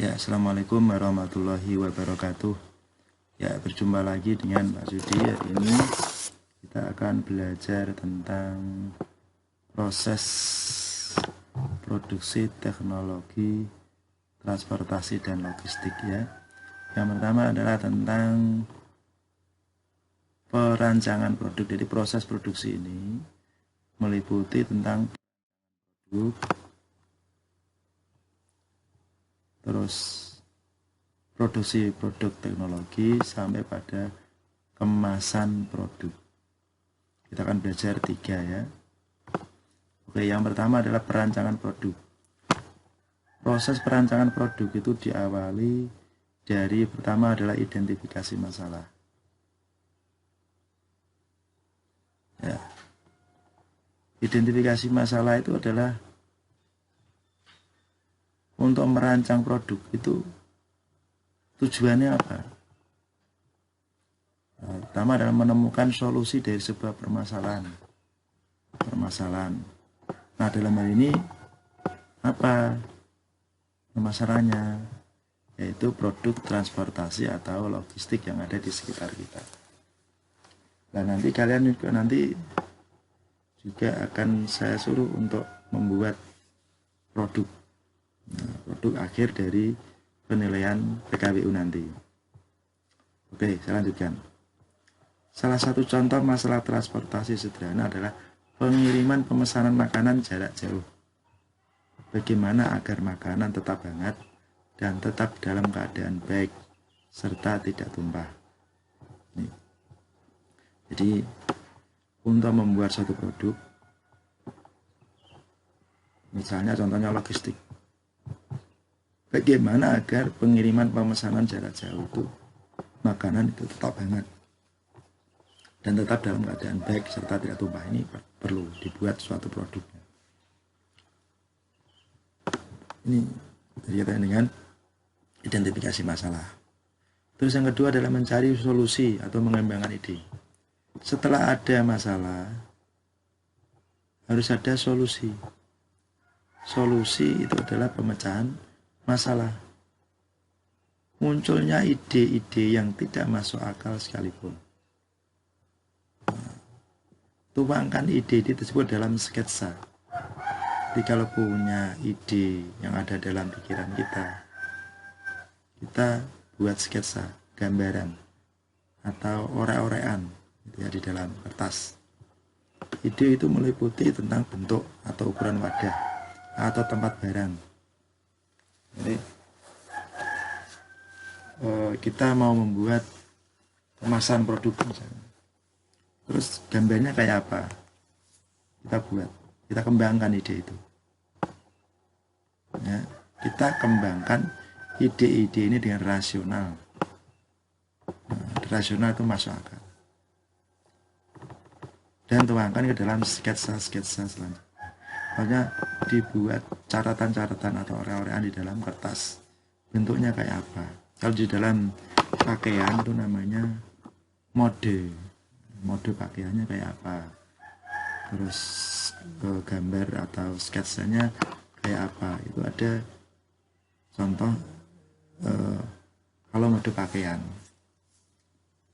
Ya, Assalamualaikum warahmatullahi wabarakatuh. Ya, berjumpa lagi dengan Pak Sudi. Hari ini kita akan belajar tentang proses produksi teknologi transportasi dan logistik ya. Yang pertama adalah tentang perancangan produk. Jadi proses produksi ini meliputi tentang produk, terus produksi produk teknologi sampai pada kemasan produk. Kita akan belajar 3 ya. Oke, yang pertama adalah perancangan produk. Proses perancangan produk itu diawali dari pertama adalah identifikasi masalah. Ya. Identifikasi masalah itu adalah untuk merancang produk itu tujuannya apa? Pertama adalah menemukan solusi dari sebuah permasalahan. Nah, dalam hal ini apa permasalahannya? Yaitu produk transportasi atau logistik yang ada di sekitar kita. Dan nanti kalian juga akan saya suruh untuk membuat produk. Nah, produk akhir dari penilaian PKWU nanti. Oke, saya lanjutkan. Salah satu contoh masalah transportasi sederhana adalah pengiriman pemesanan makanan jarak jauh. Bagaimana agar makanan tetap hangat dan tetap dalam keadaan baik serta tidak tumpah. Nih. Jadi untuk membuat suatu produk, misalnya contohnya logistik, bagaimana agar pengiriman pemesanan jarak jauh itu makanan itu tetap hangat dan tetap dalam keadaan baik serta tidak tumpah. Ini perlu dibuat suatu produknya. Ini berkaitan dengan identifikasi masalah. Terus yang kedua adalah mencari solusi atau mengembangkan ide. Setelah ada masalah, harus ada solusi. Solusi itu adalah pemecahan masalah. Munculnya ide-ide yang tidak masuk akal sekalipun. Tuangkan ide-ide tersebut dalam sketsa. Jadi kalau punya ide yang ada dalam pikiran kita buat sketsa, gambaran, atau orek-orekan ya, di dalam kertas. Ide itu meliputi tentang bentuk atau ukuran wadah atau tempat barang. Jadi kita mau membuat kemasan produk misalnya. Terus gambarnya kayak apa? Kita kembangkan ide itu. Ya, kita kembangkan ide-ide ini dengan rasional. Rasional itu masuk akal. Dan tuangkan ke dalam sketsa-sketsa selanjutnya. Makanya dibuat catatan-catatan atau orek-orekan di dalam kertas. Bentuknya kayak apa? Kalau di dalam pakaian itu namanya mode pakaiannya kayak apa, terus gambar atau sketsanya kayak apa, itu ada contoh kalau mode pakaian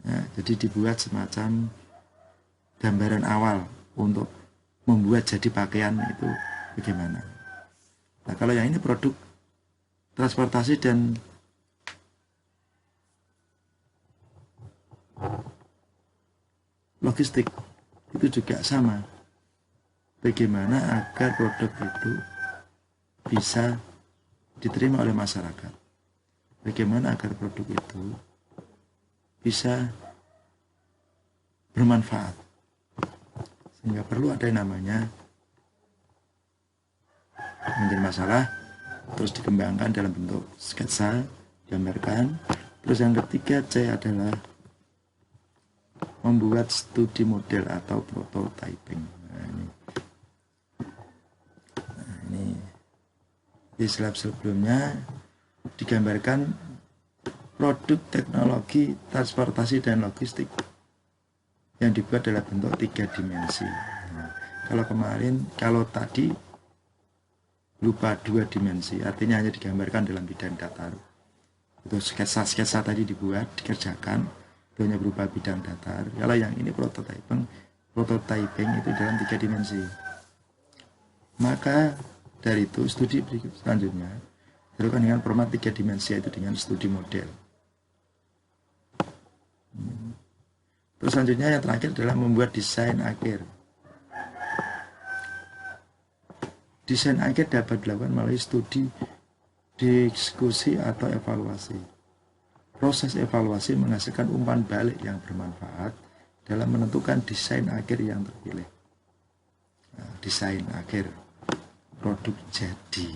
ya, jadi dibuat semacam gambaran awal untuk membuat jadi pakaian itu bagaimana. Nah, kalau yang ini produk transportasi dan logistik itu juga sama. Bagaimana agar produk itu bisa diterima oleh masyarakat. Bagaimana agar produk itu bisa bermanfaat. Sehingga perlu ada yang namanya menjadi masalah, terus dikembangkan dalam bentuk sketsa, gambarkan. Terus yang ketiga C adalah membuat studi model atau prototyping. Ini di slide sebelumnya digambarkan produk teknologi transportasi dan logistik yang dibuat dalam bentuk 3 dimensi. Nah, kalau tadi berupa 2 dimensi, artinya hanya digambarkan dalam bidang datar. Itu sketsa-sketsa tadi dibuat, dikerjakan, itu hanya berupa bidang datar. Kalau yang ini prototyping itu dalam 3 dimensi. Maka dari itu studi selanjutnya dilakukan dengan format 3 dimensi, yaitu dengan studi model. Terus selanjutnya yang terakhir adalah membuat desain akhir. Desain akhir dapat dilakukan melalui studi, diskusi, atau evaluasi. Proses evaluasi menghasilkan umpan balik yang bermanfaat dalam menentukan desain akhir yang terpilih. Nah, desain akhir, produk jadi.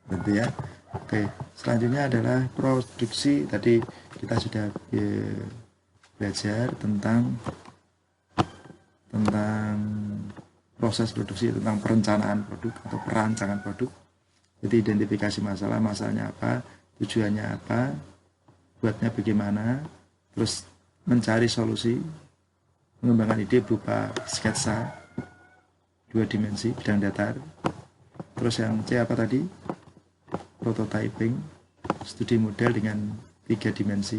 Gitu ya. Oke, selanjutnya adalah produksi. Tadi kita sudah belajar tentang proses produksi, tentang perencanaan produk atau perancangan produk. Jadi identifikasi masalah, masalahnya apa, tujuannya apa, buatnya bagaimana, terus mencari solusi, mengembangkan ide berupa sketsa 2 dimensi, bidang datar. Terus yang C apa tadi? Prototyping, studi model dengan 3 dimensi.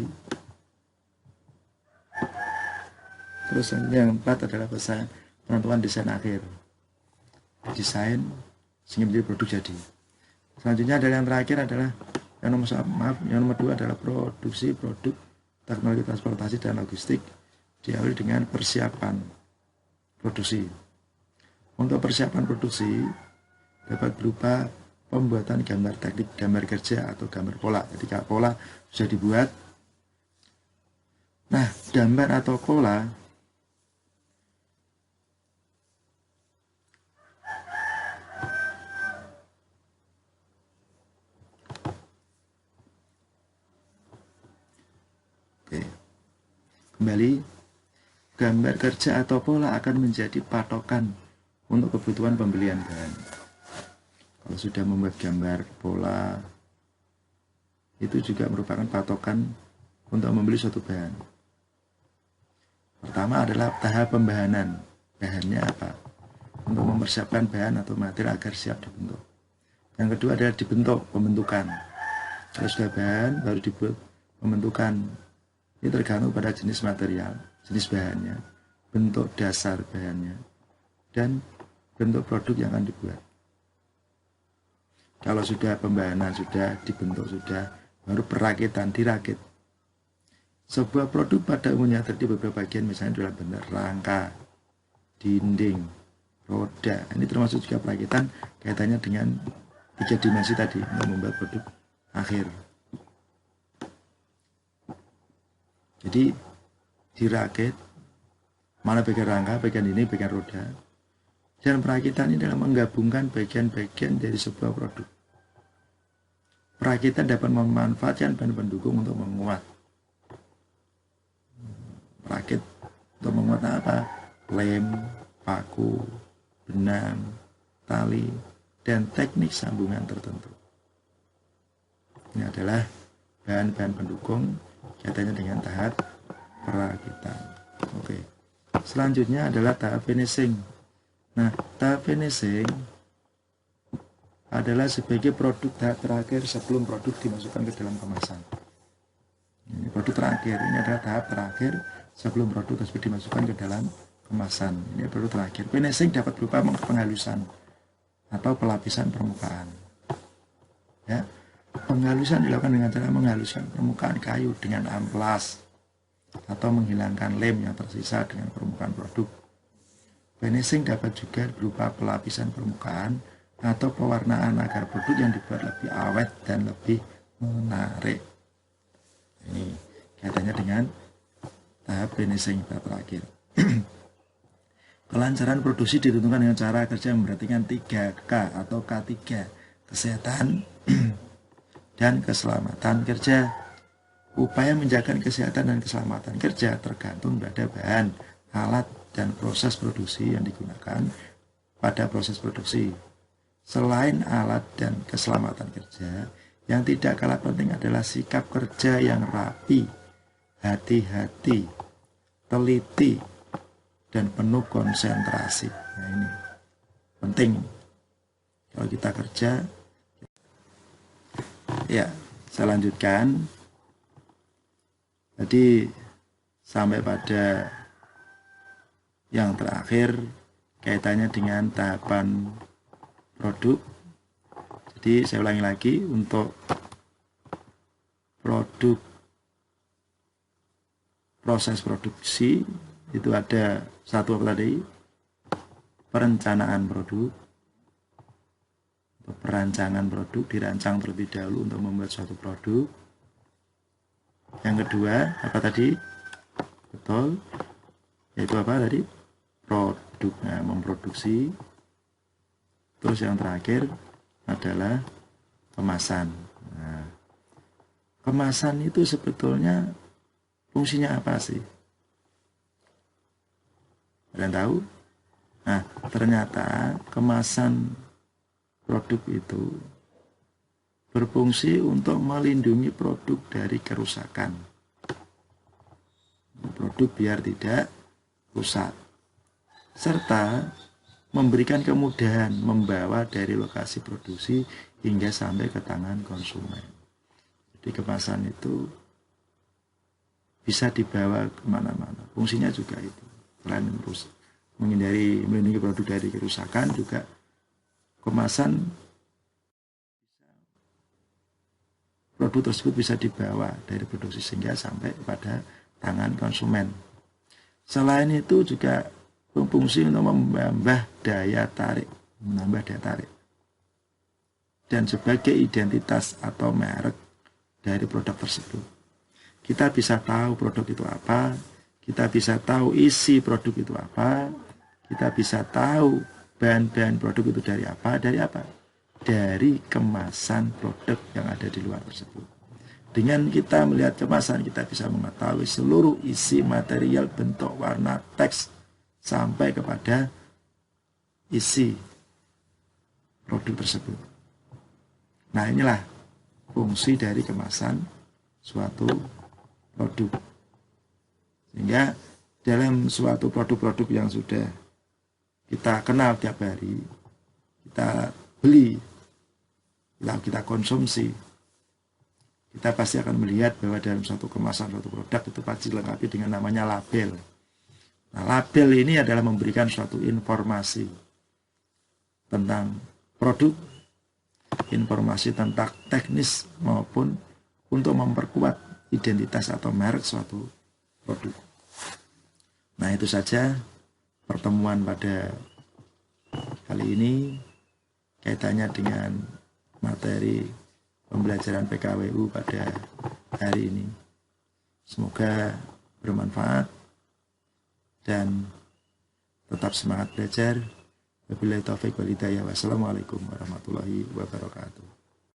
Terus yang 4 adalah penentuan desain akhir, desain sehingga menjadi produk jadi. Selanjutnya adalah yang terakhir adalah yang nomor 2 adalah produksi produk teknologi transportasi dan logistik, diawali dengan persiapan produksi. Untuk persiapan produksi dapat berupa pembuatan gambar teknik, gambar kerja, atau gambar pola. Ketika pola sudah dibuat, nah gambar atau pola kembali, gambar kerja atau pola akan menjadi patokan untuk kebutuhan pembelian bahan. Kalau sudah membuat gambar pola, itu juga merupakan patokan untuk membeli suatu bahan. Pertama adalah tahap pembahanan. Bahannya apa? Untuk mempersiapkan bahan atau material agar siap dibentuk. Yang kedua adalah dibentuk, pembentukan. Kalau sudah bahan, baru dibuat pembentukan. Ini tergantung pada jenis material, jenis bahannya, bentuk dasar bahannya, dan bentuk produk yang akan dibuat. Kalau sudah pembahanan, sudah dibentuk, sudah, baru perakitan, dirakit. Sebuah produk pada umumnya terdiri beberapa bagian, misalnya adalah bentuk rangka, dinding, roda. Ini termasuk juga perakitan, kaitannya dengan 3 dimensi tadi untuk membuat produk akhir. Jadi dirakit, mana bagian rangka, bagian ini, bagian roda. Dan perakitan ini adalah menggabungkan bagian-bagian dari sebuah produk. Perakitan dapat memanfaatkan bahan pendukung untuk menguat. Perakit untuk menguat apa? Lem, paku, benang, tali, dan teknik sambungan tertentu. Ini adalah bahan-bahan pendukung kaitannya dengan tahap perakitan. Oke. Selanjutnya adalah tahap finishing. Nah, tahap finishing adalah sebagai produk tahap terakhir sebelum produk dimasukkan ke dalam kemasan. Ini produk terakhir, ini adalah tahap terakhir sebelum produk tersebut dimasukkan ke dalam kemasan. Ini produk terakhir. Finishing dapat berupa penghalusan atau pelapisan permukaan. Ya. Penghalusan dilakukan dengan cara menghaluskan permukaan kayu dengan amplas atau menghilangkan lem yang tersisa dengan permukaan produk. Finishing dapat juga berupa pelapisan permukaan atau pewarnaan agar produk yang dibuat lebih awet dan lebih menarik. Ini kaitannya dengan tahap finishing tahap terakhir. Kelancaran produksi ditentukan dengan cara kerja yang memperhatikan 3K atau K3, kesehatan dan keselamatan kerja. Upaya menjaga kesehatan dan keselamatan kerja tergantung pada bahan, alat, dan proses produksi yang digunakan pada proses produksi. Selain alat dan keselamatan kerja, yang tidak kalah penting adalah sikap kerja yang rapi, hati-hati, teliti, dan penuh konsentrasi. Nah, ini penting Kalau kita kerja, ya saya lanjutkan. Jadi sampai pada yang terakhir kaitannya dengan tahapan produk. Jadi saya ulangi lagi, untuk produk, proses produksi itu ada satu apa tadi? Perencanaan produk. Perancangan produk, dirancang terlebih dahulu untuk membuat suatu produk. Yang kedua apa tadi? Betul, yaitu apa tadi? Produk, nah, memproduksi. Terus yang terakhir adalah kemasan. Nah, kemasan itu sebetulnya fungsinya apa sih? Kalian tahu? Nah, ternyata kemasan produk itu berfungsi untuk melindungi produk dari kerusakan. Produk biar tidak rusak. Serta memberikan kemudahan membawa dari lokasi produksi hingga sampai ke tangan konsumen. Jadi kemasan itu bisa dibawa kemana-mana. Fungsinya juga itu. Selain melindungi produk dari kerusakan, juga kemasan produk tersebut bisa dibawa dari produksi sehingga sampai pada tangan konsumen. Selain itu juga berfungsi untuk menambah daya tarik, dan sebagai identitas atau merek dari produk tersebut. Kita bisa tahu produk itu apa, kita bisa tahu isi produk itu apa, kita bisa tahu bahan-bahan produk itu dari apa? Dari kemasan produk yang ada di luar tersebut. Dengan kita melihat kemasan, kita bisa mengetahui seluruh isi material, bentuk, warna, teks, sampai kepada isi produk tersebut. Nah, inilah fungsi dari kemasan suatu produk. Sehingga dalam suatu produk-produk yang sudah kita kenal tiap hari, kita beli, lalu kita konsumsi, kita pasti akan melihat bahwa dalam suatu kemasan suatu produk itu pasti dilengkapi dengan namanya label. Nah, label ini adalah memberikan suatu informasi tentang produk, informasi tentang teknis maupun untuk memperkuat identitas atau merek suatu produk. Nah, itu saja pertemuan pada kali ini kaitannya dengan materi pembelajaran PKWU pada hari ini. Semoga bermanfaat dan tetap semangat belajar. Wabillahi taufiq wal hidayah. Wassalamualaikum warahmatullahi wabarakatuh.